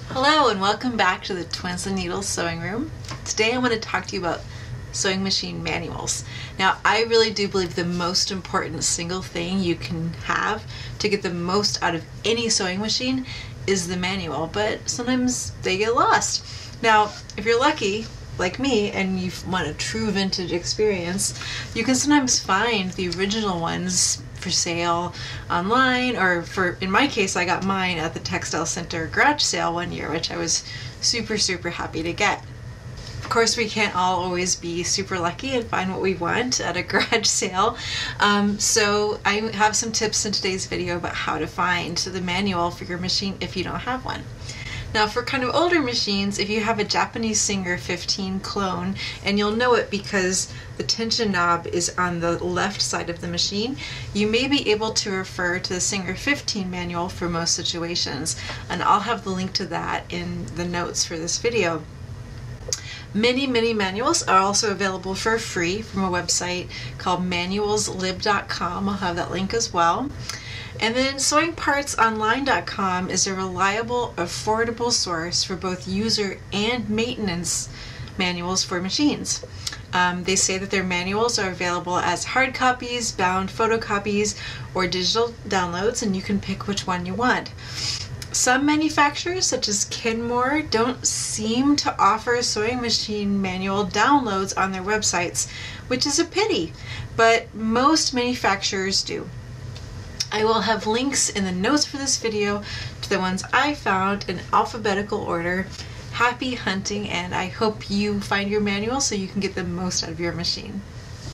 Hello and welcome back to the Twins and Needles Sewing Room. Today I want to talk to you about sewing machine manuals. Now I really do believe the most important single thing you can have to get the most out of any sewing machine is the manual, but sometimes they get lost. Now if you're lucky like me and you want a true vintage experience, you can sometimes find the original ones for sale online, or in my case I got mine at the Textile Center Garage Sale one year, which I was super happy to get. Of course we can't all always be super lucky and find what we want at a garage sale, so I have some tips in today's video about how to find the manual for your machine if you don't have one. Now for kind of older machines, if you have a Japanese Singer 15 clone, and you'll know it because the tension knob is on the left side of the machine, you may be able to refer to the Singer 15 manual for most situations, and I'll have the link to that in the notes for this video. Many manuals are also available for free from a website called manualslib.com. I'll have that link as well. And then sewingpartsonline.com is a reliable, affordable source for both user and maintenance manuals for machines. They say that their manuals are available as hard copies, bound photocopies, or digital downloads, and you can pick which one you want. Some manufacturers, such as Kenmore, don't seem to offer sewing machine manual downloads on their websites, which is a pity, but most manufacturers do. I will have links in the notes for this video to the ones I found in alphabetical order. Happy hunting, and I hope you find your manual so you can get the most out of your machine.